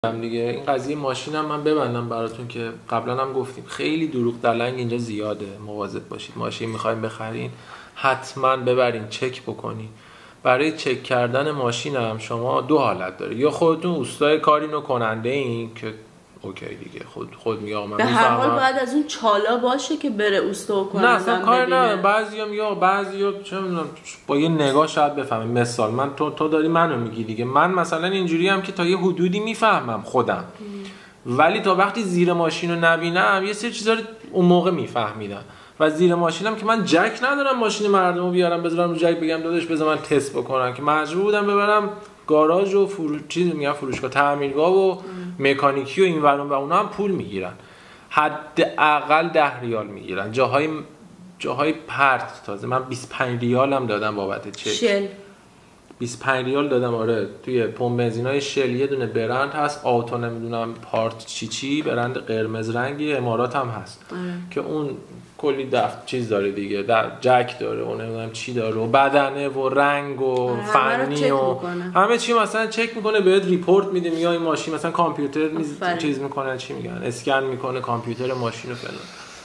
دیگه این قضیه ماشینم من ببندم براتون که قبلا هم گفتیم خیلی دروغ دلنگ اینجا زیاده. مواظب باشید. ماشین میخوایم بخرین حتما ببرین چک بکنین. برای چک کردن ماشینم شما دو حالت داره، یا خودتون اوستای کارین و کننده این که اوکی دیگه خود میگه من به هر حال باید از اون چالا باشه که بره اوستا و کننده. نه اصلا کار نه. بعضیا چه میدونم با یه نگاه شاید بفهمه. مثال من تو داری منو میگی دیگه، من مثلا اینجوری هم که تا یه حدودی میفهمم خودم، ولی تا وقتی زیر ماشین رو نبینم یه سری چیزا رو اون موقع میفهمیدم. و زیر ماشینم که من جک ندارم ماشین مردم رو بیارم بذارم رو جک بگم داداش بذار من تست بکنم، که مجبور بودم ببرم گاراژ و فروشگاه تعمیرگاه و مکانیکی و این ورون و اونا هم پول میگیرن. حداقل 10 ریال میگیرن. جاهای پرت. تازه من 25 ریال هم دادم بابت چک. شل 25 ریال دادم. آره توی پمپ بنزینای شل یه دونه برند هست، آتو نمیدونم پارت چی برند قرمز رنگی امارات هم هست که اون کلی چیز داره دیگه، جک داره و نمیدونم چی داره و بدنه و رنگ و فنی و همه چی مثلا چک میکنه، بهت ریپورت میده، میگه این ماشین مثلا کامپیوتر چیز میکنه، چی میگن اسکن میکنه کامپیوتر ماشین رو فلان.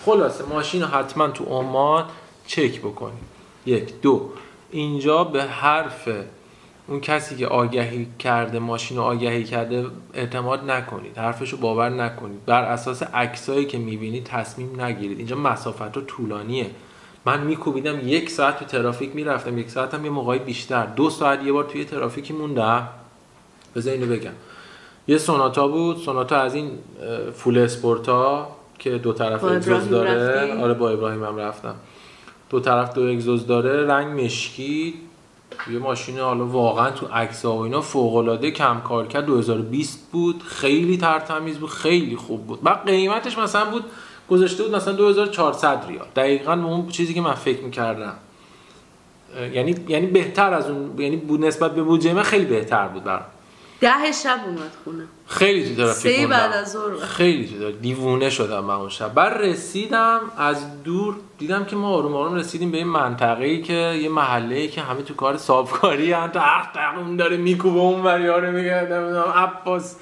خلاصه ماشین رو حتما تو عمان چک بکنید. 1 2 اینجا به حرف اون کسی که آگهی کرده ماشین رو آگهی کرده اعتماد نکنید، حرفشو باور نکنید، بر اساس عکسایی که میبینید تصمیم نگیرید. اینجا مسافت رو طولانیه. من میکوبیدم 1 ساعت تو ترافیک میرفتم، 1 ساعت هم یه موقعی بیشتر، 2 ساعت یه بار توی ترافیکی موندم. بذار اینو بگم، یه سوناتا بود، سوناتا از این فول اسپورتا که دو طرف اگزوز داره. آره با ابراهیم هم رفتم. دو طرف دو اگزوز داره، رنگ مشکی، یه ماشین حالا واقعا تو عکس‌ها و اینا فوق‌العاده کم کار کرد. 2020 بود، خیلی ترتمیز بود، خیلی خوب بود. بعد قیمتش مثلا بود گذاشته بود مثلا 2400 ریال، دقیقاً اون چیزی که من فکر می‌کردم. یعنی بهتر از اون، یعنی بود نسبت به بودجه من خیلی بهتر بود برام. 10 شب اومد خونه. خیلی تو ترافیک موندم. بعد از ظهر خیلی تو دیوونه شدم من اون شب. بعد رسیدم از دور دیدم که ما آروم آروم رسیدیم به این منطقه‌ای که یه محله‌ای که همه تو کار صافکاری ان، اون داره میکوبه اون وریا رو میگه نمیدونم عباس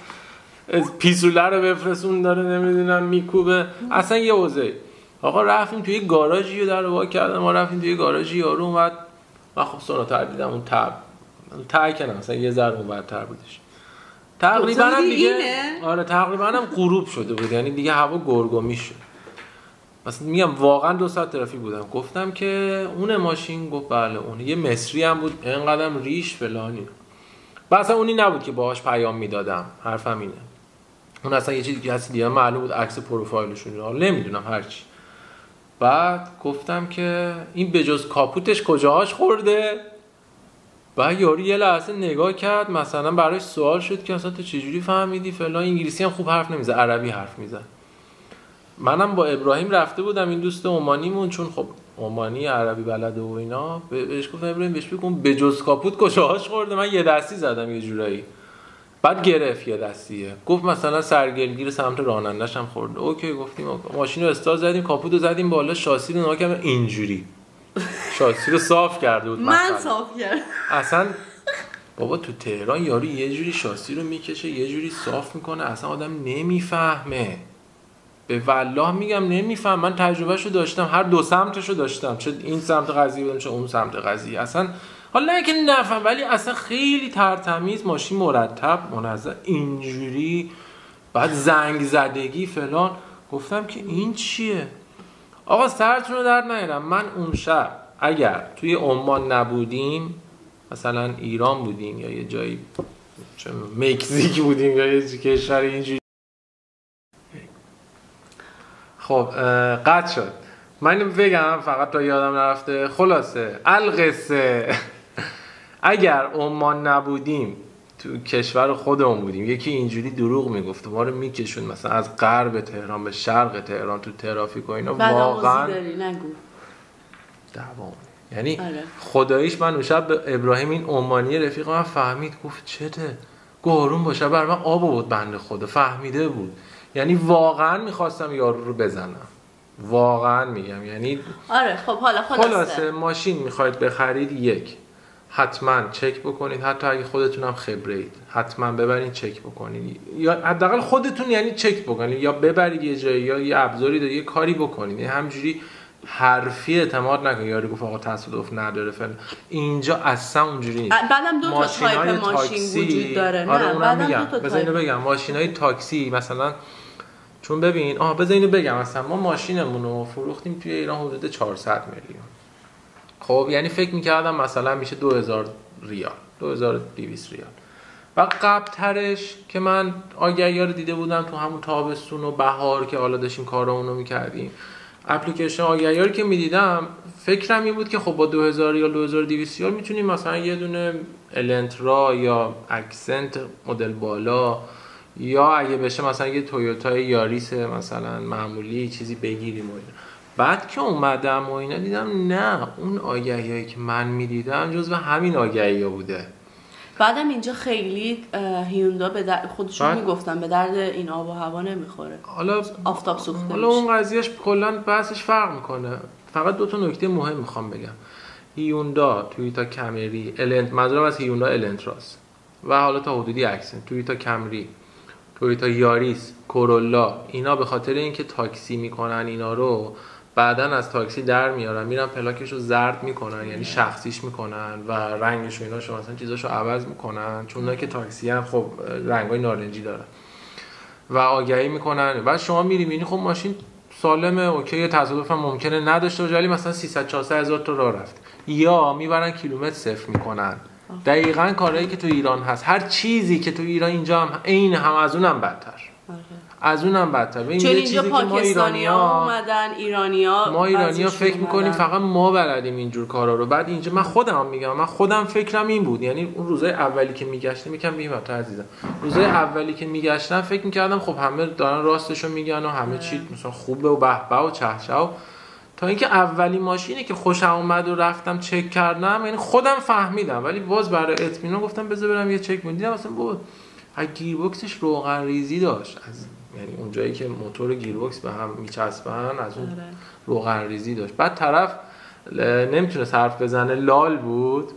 پیسوله رو بفرستون داره نمیدونم میکوبه. اصلا یه اوضاع. آقا رفتیم توی گاراژی رو در وا کردم، ما رفتیم توی گاراژی یارو اومد. من خب سوناتا دیدم اون تای کنم مثلا یه ذره اونورتر بودش. تقریبا هم دیگه آره تقریبا هم غروب شده بود، یعنی دیگه هوا گرگومی شد. مثلا میگم واقعا 2 ساعت ترافیک بودم. گفتم که اون ماشین، گفت بله اون. یه مصری هم بود اینقدرم ریش فلانی. اصلا اونی نبود که باهاش پیام میدادم، حرفم اینه. اون اصلا یه چیزی دیگه معلوم بود، عکس پروفایلشون رو نمیدونم هرچی. بعد گفتم که این بجز کاپوتش کجاهاش خورده؟ بعد یارو یه لحظه نگاه کرد، مثلا براش سوال شد که اصلا تو چجوری فهمیدی فلان. انگلیسی هم خوب حرف نمیزد، عربی حرف میزد. منم با ابراهیم رفته بودم، این دوست عمانیمون، چون خب عمانی عربی بلده و اینا، بهش گفتم ابراهیم بهش بگم بجز کاپوت کجاهاش خورده. من یه دستی زدم یه جورایی. بعد گرفت یه دستیه، گفت مثلا سرگلگیر سمت رانندش هم خورده. اوکی گفتیم ماشین رو استارت زدیم، کاپوتو زدیم بالا، شاسی رو نگاه کردم اینجوری شاسی رو صاف کرده بود. من صاف کردم اصلا. بابا تو تهران یارو یه جوری شاسی رو میکشه یه جوری صاف میکنه، اصلا آدم نمیفهمه. به والله میگم نمیفهم. من تجربهشو داشتم، هر دو سمتشو داشتم، چه این سمت قضیه بودم چه اون سمت قضیه. اصلا حالا نه که نفهم، ولی اصلا خیلی ترتمیز، ماشین مرتب منظم اینجوری، بعد زنگ زدگی فلان. گفتم که این چیه؟ آقا سرتون رو درد نیارم. من اون شب اگر توی عمان نبودیم، مثلا ایران بودیم یا یه جایی چه مکزیک بودیم یا یه کشور اینجوری، خب قطع شد. من بگم فقط تا یادم نرفته. خلاصه القصه اگر عمان نبودیم، تو کشور خودمون بودیم، یکی اینجوری دروغ میگفت ما رو میکشون مثلا از غرب تهران به شرق تهران تو ترافیک و اینا، واقعا نگو دوام. یعنی خداییش من اون شب به ابراهیم این عمانی رفیق من فهمید، گفت چته؟ گارون باشه بر من آب بود بنده خدا، فهمیده بود. یعنی واقعا میخواستم یارو رو بزنم، واقعا میگم. یعنی آره خب حالا خلاصه ماشین میخواید بخرید، 1 حتما چک بکنید، حتی اگه خودتون هم خبره اید حتما ببرید چک بکنید، یا حداقل خودتون یعنی چک بکنید، یا ببرید یه جایی یا یه ابزاری داره یه کاری بکنید. همینجوری حرفی اعتماد نکنید یاری گفت آقا تصادف نداره فلان، اینجا اصلا اونجوری نیست. بعدم دو تا تایپ ماشین وجود داره. آره نه اونم بعدم میگم، بذار اینو بگم، ماشینای تاکسی مثلا، چون ببین بذار اینو بگم، مثلا ما ماشینمون رو فروختیم توی ایران حدود 400 میلیون. خب یعنی فکر میکردم مثلا میشه 2000 ریال، 2200 ریال. و قبل ترش که من آگهی‌ها رو دیده بودم تو همون تابستون و بهار که حالا داشتیم کارامون رو میکردیم، اپلیکیشن آگهی‌ها رو که میدیدم فکرم این بود که خب با 2000 ریال 2200 ریال میتونیم مثلا یه دونه النترا یا اکسنت مدل بالا، یا اگه بشه مثلا یه تویوتا یاریس مثلا معمولی چیزی بگیریم و اینا. بعد که اومدم و اینا دیدم نه، اون آگهیایی که من میدیدم جزو همین آگهی‌ها بوده. بعدم اینجا خیلی هیوندا به خودشون میگفتن به درد این آب و هوا نمیخوره، حالا آفتاب سوخته حالا اون قضیهش کلا بحثش فرق میکنه. فقط دو تا نکته مهم میخوام بگم. هیوندا، تویوتا کمری، منظورم از هیوندا النتراس و حالا تا حدودی اکسنت، تویوتا کمری، تویوتا یاریس، کورولا، اینا به خاطر اینکه تاکسی میکنن اینا رو بعدن از تاکسی در میارن میرن پلاکشو زرد میکنن، یعنی شخصیش میکنن و رنگش و ایناشو مثلا چیزاشو عوض میکنن، چون اونایی که تاکسی هم خب رنگای نارنجی دارن و آگهی میکنن. بعد شما میری میبینی خب ماشین سالمه، اوکی، تصادف هم ممکنه نداشته باشه، ولی مثلا 300 400 هزار تا راه رفت. یا میبرن کیلومتر صفر میکنن. دقیقاً کارهایی که تو ایران هست، هر چیزی که تو ایران اینجا هم عین هم از اونم بدتر. از اونم بدتر. چون اینجا پاکستانی‌ها اومدن، ما ایرانی‌ها فکر می‌کنیم فقط ما بلدیم اینجور کارا رو. بعد اینجا من خودم میگم، من خودم فکرم این بود، یعنی اون روزای اولی که میگشتم یکم بی‌مطلب عزیزم، روزای اولی که میگشتم فکر می‌کردم خب همه دارن راستشو میگن و همه چی مثلا خوبه و به به و چهچه، تا اینکه اولی ماشینی که خوشم اومد و رفتم چک کردم، یعنی خودم فهمیدم ولی باز برای اطمینان گفتم بذار برم یه چک دیدم مثلا بود گیربکسش روغن ریزی داشت، از یعنی اون جایی که موتور گیربکس به هم میچسبن از اون روغن ریزی داشت. بعد طرف نمیتونه حرف بزنه، لال بود،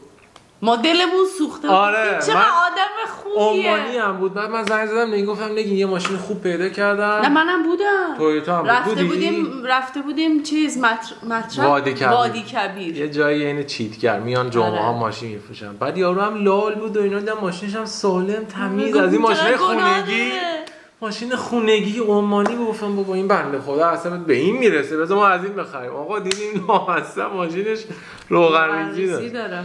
ما دلمون سوخته. آره چقدر آدم خوبیه. عمانی هم بود. بعد من زنگ زدم نگفتم نگی یه ماشین خوب پیدا کردم. نه منم بودم، تویوتا هم رفته بودیم چیز مطرح وادی کبیر، یه جایی اینه چیتگر میان جمعه ها ماشین میفروشن. بعد یارو هم لال بود و اینا، دیدم ماشینش هم سالم تمیز، از این ماشین خونگی، ماشین خونگی عمانی. گفتم بابا این بنده خدا اصلا به این میرسه، بذار ما از این بخریم. آقا دیدیم اصلا ماشینش روغن ریزی داره.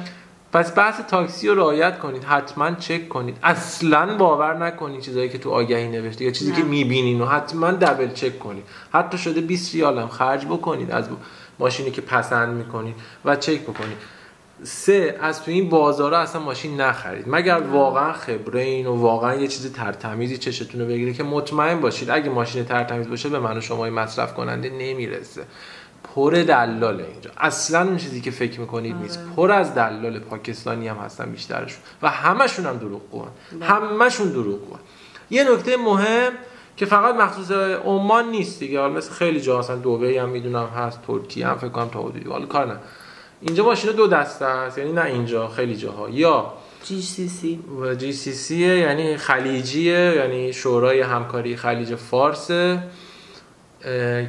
پس بحث تاکسی رو رعایت کنید، حتما چک کنید، اصلا باور نکنید چیزایی که تو آگهی نوشته یا چیزی که میبینین و حتما دبل چک کنید. حتی شده 20 ریال هم خرج بکنید از ماشینی که پسند میکنید و چک بکنید. 3 از تو این بازارا اصلا ماشین نخرید مگر واقعا خبره این و واقعا یه چیزی ترتمیزی چشتون رو بگیره که مطمئن باشید اگه ماشین ترتمیز باشه به من و شما مصرف کننده نمیرسه. پر دلاله اینجا، اصلا اون چیزی که فکر میکنید نیست. پر از دلال پاکستانی هم هستن بیشترشون و همشون هم دروغگوان، همشون دروغگوان. یه نکته مهم که فقط مخصوص عمان نیست دیگه، حالا مثل خیلی جا مثلا دبی هم میدونم هست، ترکیه هم فکر کنم تا حدودی، حالا کار نه، اینجا ماشینا دو دسته است، یعنی نه اینجا خیلی جاها یا جی سی سی یعنی خلیجیه، یعنی شورای همکاری خلیج فارس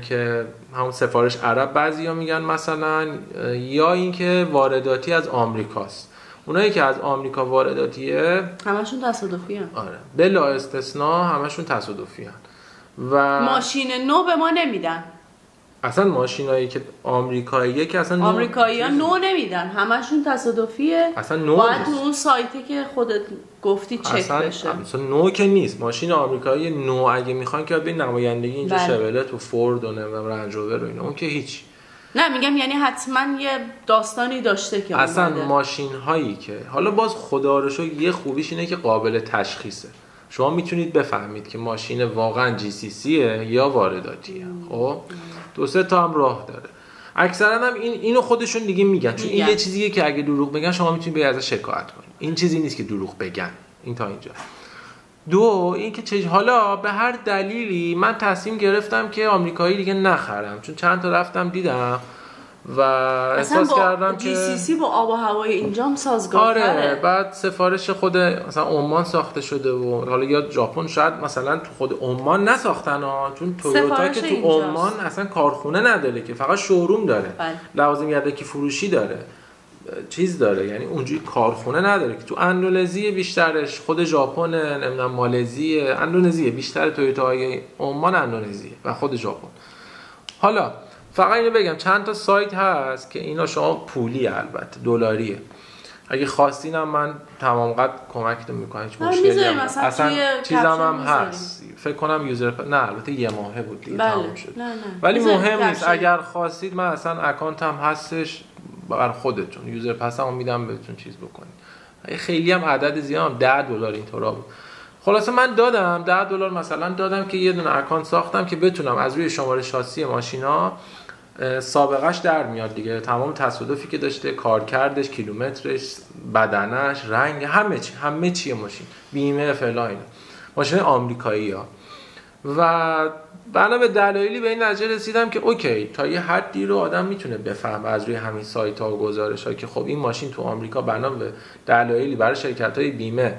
که همون سفارش عرب بعضیا میگن مثلا، یا اینکه وارداتی از آمریکاست. اونایی که از آمریکا وارداتیه همشون تصادفی هن. آره بلا استثناء همشون تصادفی هن. و ماشین نو به ما نمیدن، اصلا ماشینایی که آمریکاییه که اصلا آمریکایی‌ها نو نمیدن، همشون تصادفیه. اصلا نو باید تو اون سایتی که خودت گفتی چک بشه. اصلا نو که نیست. ماشین آمریکایی نو اگه میخوان که به نمایندگی اینجا شولت و فورد و رنج روور و اینا، اون که هیچ. نه میگم یعنی حتما یه داستانی داشته که اصلا ماشین هایی که حالا باز خدا رو شکر یه خوبیش اینه که قابل تشخیصه، شما میتونید بفهمید که ماشین واقعا جی سی سیه یا وارداتیه. خب دو سه تا هم راه داره. اکثرا هم اینو خودشون دیگه میگن، چون این یه چیزیه که اگه دروغ بگن شما میتونید به ازش شکایت کنید. این چیزی نیست که دروغ بگن. این تا اینجا. دو این که حالا به هر دلیلی من تصمیم گرفتم که آمریکایی دیگه نخرم، چون چند تا رفتم دیدم و احساس کردم که GCC با آب و هوای اینجا هم سازگارتره. آره، بعد سفارش خود مثلا عمان ساخته شده و حالا یا ژاپن شاید مثلا تو خود عمان نساختن ها، چون تویوتا که تو عمان اصلا کارخونه نداره که فقط شوروم داره، لوازم یدکی فروشی داره، چیز داره، یعنی اونجوری کارخونه نداره که تو اندونزی بیشترش خود ژاپن، نمیدونم مالزی، اندونزی بیشتر تویوتاهای عمان اندونزیه و خود ژاپن. حالا فقط اینو بگم چند تا سایت هست که اینا شما پولی البته دلاریه، اگه خواستین هم من تمام قد کمکتون میکنم، هیچ مشکلی هم اصلا چیزم هم هست، فکر کنم یوزر نه البته یه ماهه بود دیگه تمام شد. نه. ولی مهم نیست، اگر خواستید من اصلا اکانت هم هستش بر خودتون، یوزر پسمو میدم بهتون چیز بکنید. خیلی هم عدد زیاد، $10 اینطورا بود. خلاصه من دادم $10 مثلا دادم که یه دونه اکانت ساختم که بتونم از روی شماره شاسی ماشینا سابقهش در میاد دیگه، تمام تصادفی که داشته، کارکردش، کیلومترش، بدنش، رنگ، همه چی ماشین، بیمه فلان، اینا ماشین آمریکایی‌ها. و بنا به دلایلی به این نتیجه رسیدم که اوکی تا یه حدی رو آدم میتونه بفهمه از روی همین سایت‌ها و گزارش‌ها که خب این ماشین تو آمریکا بنا به دلایلی برای شرکت‌های بیمه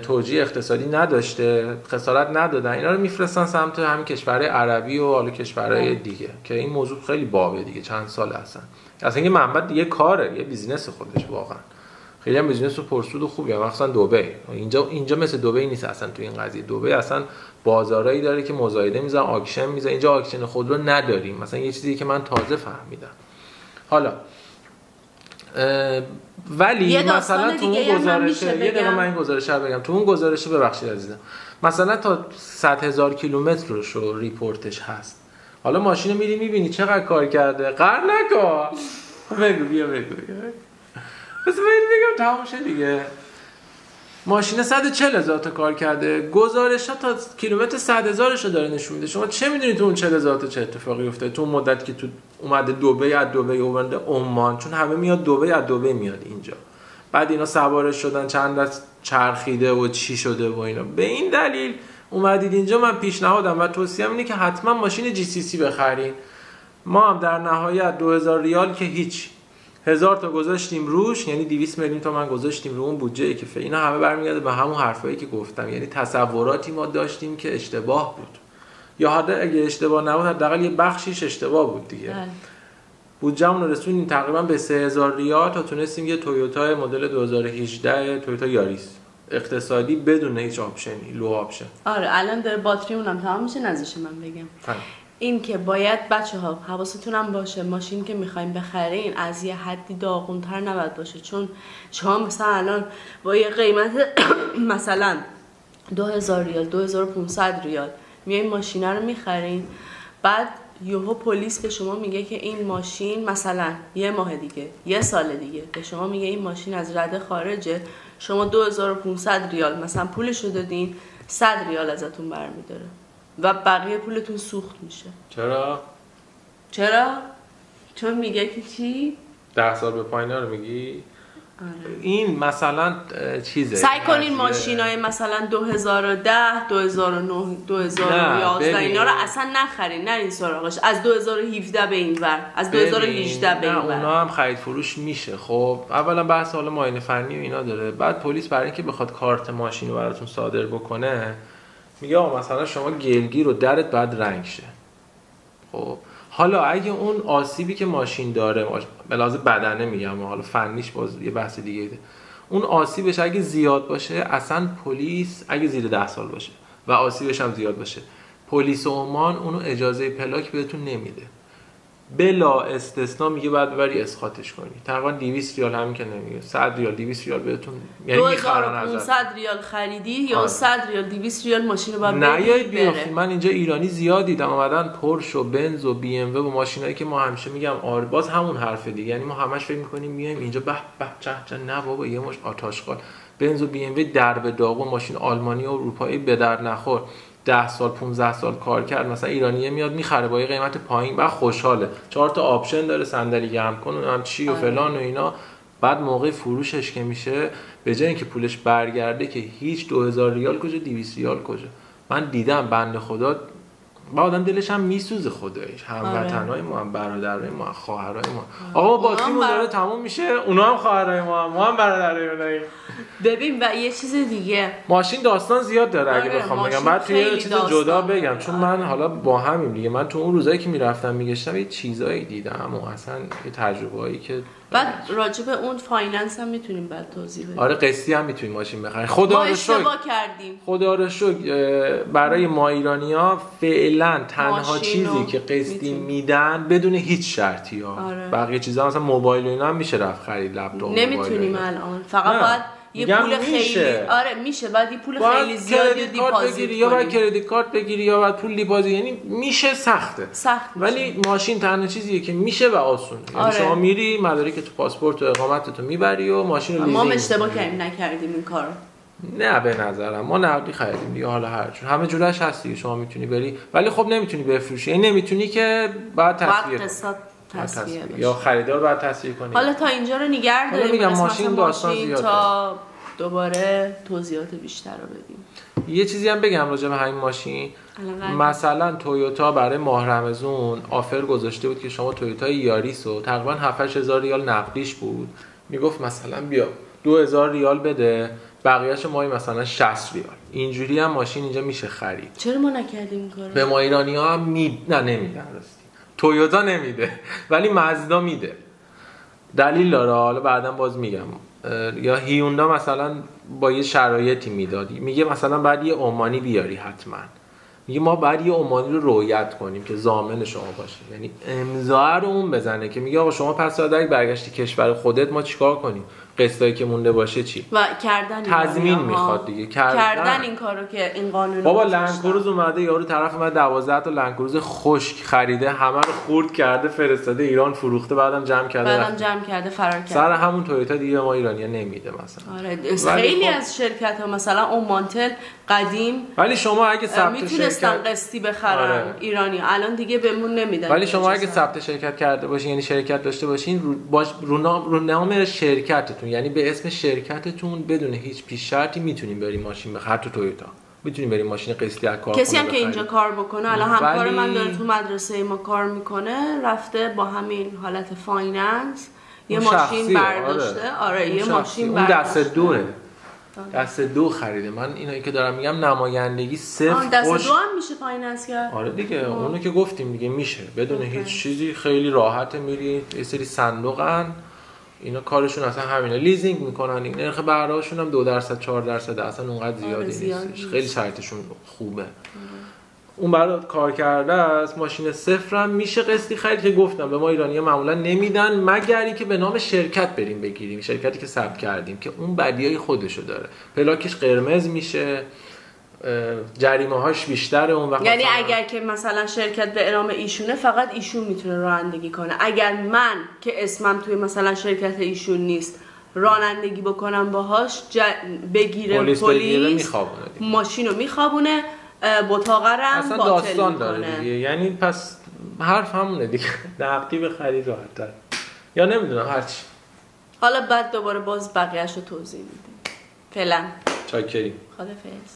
توجیه اقتصادی نداشته، خسارت ندادن، اینا رو میفرستن سمت همین کشورهای عربی و حالا کشورهای دیگه که این موضوع خیلی بابه دیگه، چند سال اصلا این منبع دیگه کاره، یه بیزینس خودش، واقعا خیلی هم بیزینس پرسود و خوبیه، مخصوصا دبی. اینجا مثل دبی نیست اصلا تو این قضیه. دبی اصلا بازارایی داره که مزایده میذارن، آکشن میذارن، اینجا آکشن خودرو نداریم مثلا، یه چیزی که من تازه فهمیدم. حالا ولی مثلا تو اون گزارش، یه دقیقه من این گزارش رو بگم، تو اون گزارش ببخشید عزیزم، مثلا تا 100,000 کیلومتر رو ریپورتش هست. حالا ماشین رو میری میبینی چقدر کار کرده، قهر نکن، بگو بس بگم تمام شد دیگه. ماشین 140,000 تا کار کرده، گزارش ها تا کیلومتر 100,000 رو داره نشون میده. شما چه میدونید تو اون 40,000 تا چه اتفاقی افتاده تو اون مدت که تو اومده دبی، از دبی اومده عمان، چون همه میاد دبی، از دبی میاد اینجا، بعد اینا سوارش شدن، چند دست چرخیده و چی شده و اینا. به این دلیل اومدید اینجا. من پیشنهادم و توصیه‌ام اینه که حتما ماشین GCC بخرین. ما هم در نهایت 2000 ریال که هیچ 1000 تا گذاشتیم روش، یعنی 200 میلیون تومان گذاشتیم رو اون بودجه‌ای که اینا همه برمیگرده به همون حرفایی که گفتم، یعنی تصوراتی ما داشتیم که اشتباه بود، یا حتی اگه اشتباه نبود حداقل یه بخشیش اشتباه بود دیگه. بودجه‌مون رو رسوندیم تقریبا به 3000 ریال تا تونستیم یه تویوتا مدل 2018 تویوتا یاریس اقتصادی بدون هیچ آپشنی، لو آپشن. آره الان داره باتریمون هم تمام میشه، نذاشه من بگم. این که باید بچه‌ها حواستون هم باشه ماشین که می‌خواید بخرین از یه حدی داغون‌تر نباید باشه، چون شما مثلا الان با یه قیمت مثلا 2000 ریال 2500 ریال میایین ماشین رو می‌خرین، بعد یهو پلیس به شما میگه که این ماشین مثلا یه ماه دیگه، یه سال دیگه به شما میگه این ماشین از رده خارجه، شما 2500 ریال مثلا پولشو دادین، 100 ریال ازتون برمی‌داره و بقیه پولتون سوخت میشه. چرا؟ چون میگه که چی؟ 10 سال به پایینا رو میگی؟ آره. این مثلا چیزه، سعی کنین ماشینای مثلا 2010 2009 2011 اینا رو اصلا نخرین، نه این سراغش، از 2017 به این ور، از 2018 به این ور. اونا هم خرید فروش میشه. خب اولا بحث حالا معاینه فنی و اینا داره، بعد پلیس برای اینکه بخواد کارت ماشین رو براتون صادر بکنه میگه مثلا شما گلگیر رو درت بعد رنگ شه. خب حالا اگه اون آسیبی که ماشین داره به لحاظ بدنه میگم، حالا فنیش باز یه بحث دیگه ده، اون آسیبش اگه زیاد باشه اصلا پلیس، اگه زیر 10 سال باشه و آسیبش هم زیاد باشه، پلیس عمان اونو اجازه پلاک بهتون نمیده، بلا استثنا میگه بعد ببری اسقاطش کنی. تقریبا 200 ریال همین که نمیگه، 100 ریال 200 ریال بهتون، یعنی میخرن ازت 2500 ریال خریدی یا 100 ریال 200 ریال ماشین رو بعد نه. من اینجا ایرانی زیاد دیدم اومدن پورش و بنز و بی ام و ماشینایی که ما همیشه میگم باز همون حرفه دیگه، یعنی ما همش فکر میکنیم میایم اینجا به چه نه بابا، یه مش آتاشقال بنز و بی ام در به داغون ماشین آلمانی و اروپایی به در نخور 10 سال 15 سال کار کرد، مثلا ایرانیه میاد میخره با یه قیمت پایین و خوشحاله، 4 تا آپشن داره، صندلی گرم کن هم چی و فلان و اینا، بعد موقع فروشش که میشه به جای اینکه پولش برگرده که هیچ 2000 ریال کجا 200 ریال کجا. من دیدم بنده خدا با آدم دلش هم میسوزه خداییش، هموطنای ما، هم برادرای ما، خواهرای ما. آقا باتریمون داره تموم میشه، اونا هم خواهرای ما هم برادرای اونایی. ببین و یه چیز دیگه، ماشین داستان زیاد داره اگه بخوام بگم. بعد توی یه چیز جدا بگم چون من حالا با همین دیگه، من تو اون روزایی که میرفتم میگشتم یه چیزایی دیدم و اصلا یه تجربه‌ای که بعد راجع به اون فایننس هم میتونیم بعد توضیح بدیم. آره قسطی هم میتونیم ماشین بخریم. خدا رو شکر کردیم. خدا رو شکر برای ما ایرانی‌ها فعلا تنها چیزی که قسطی میدن بدون هیچ شرطی ها. آره. بقیه چیزا مثلا موبایل و اینا هم میشه رفت خرید، لپتاپ نمیتونیم الان، فقط باید یه پول خیلی آره میشه، بعد یه پول خیلی زیادی دیپازیت یا باید کردیت کارت بگیری یا باید پول دیپازیت، یعنی میشه سخته ولی ماشین تنها چیزیه که میشه و آسونه. یعنی شما میری مدارک تو پاسپورت و اقامتتو میبری و ماشین رو لیزینگ. ما اشتباه کردیم نکردیم این کارو. نه به نظرم ما نقدی خریدیم دیگه، حالا هر جور همه جورش هست دیگه، شما میتونی بری ولی خب نمیتونی بفروشی، یعنی نمیتونی که بعد تصفیه یا خریدار بعد تصفیه کنی. حالا تا اینجا رو نگه داریم، میگم ماشین داستان زیاده تا دوباره توضیحات بیشتر رو بدیم. یه چیزی هم بگم راجع به همین ماشین. مثلا تویوتا برای ماه رمضان آفر گذاشته بود که شما تویوتا یاریس رو تقریبا 7-8000 ریال نقدیش بود، میگفت مثلا بیا 2000 ریال بده بقیه‌اش ماهی مثلا 60 ریال. اینجوری هم ماشین اینجا میشه خرید. چرا ما نکردیم این کارو؟ به ما ایرانی‌ها هم نمیدن راستی. تویوتا نمیده ولی مازدا میده. دلیل داره، حالا بعداً باز میگم. یا هیوندا مثلا با یه شرایطی میدادی، میگه مثلا بعد یه عمانی بیاری حتما، میگه ما بعد یه عمانی رو رعایت کنیم که ضامن شما باشه، یعنی امضا رو اون بزنه که میگه آقا شما پس از برگشتی کشور خودت ما چیکار کنیم، قسطایی که مونده باشه چی و کردن تضمین میخواد دیگه، کردن این کارو که این قانون بابا لندکروز اومده یارو طرف اومده 12 تا لندکروز خشک خریده، همه رو خورد کرده فرستاده ایران فروخته، بعدم جمع کرده فرار کرده. سر همون تویوتا دیگه ما ایرانی‌ها نمیده مثلا. آره خیلی از شرکت‌ها مثلا اومانتل قدیم ولی شما اگه ثبت میتونستن قسطی بخرن ایرانی، الان دیگه بهمون نمیدن. ولی شما اگه ثبت شرکت کرده باشین، یعنی شرکت داشته باشین رو نام شرکتتون، یعنی به اسم شرکتتون بدون هیچ پیش شرطی میتونین بریم ماشین بخرید. تو تویوتا میتونین بریم ماشین قسطی از کار کسی هم که اینجا کار بکنه، الان همکار من داره تو مدرسه ما کار میکنه، رفته با همین حالت فایننس یه ماشین برداشته. آره یه ماشین برداشته. اون دست دو خریده. من اینایی که دارم میگم نمایندگی صفر. دست دو هم میشه فایننس کرد. آره دیگه اونو که گفتیم دیگه میشه بدون هیچ چیزی، خیلی راحت میری. یه سری صندوقن اینا کارشون اصلا همینه، لیزینگ میکنن، این نرخ بهره‌هاشون هم 2% 4% اصلا اونقدر زیادی نیست، خیلی شرطشون خوبه. اون برات کار کرده است. ماشین صفر هم میشه قسطی خرید که گفتم به ما ایرانی‌ها معمولا نمیدن مگر اینکه به نام شرکت بریم بگیریم، شرکتی که ثبت کردیم که اون بدیای خودشو داره، پلاکش قرمز میشه، جریمه‌هاش بیشتره اون وقت. یعنی اگر که مثلا شرکت به نام ایشونه فقط ایشون میتونه رانندگی کنه، اگر من که اسمم توی مثلا شرکت ایشون نیست رانندگی بکنم باهاش بگیره پلیس ماشینو میخوابونه، بطاقرم اصلا باطل داستان میکنه. داره دیگه. یعنی پس حرف همونه دیگه، نقدی بخرید راحت‌تر یا نمیدونم هرچی. حالا بعد دوباره باز بقیه‌اشو توضیح میدیم. فعلا چاکریم. خدافظ.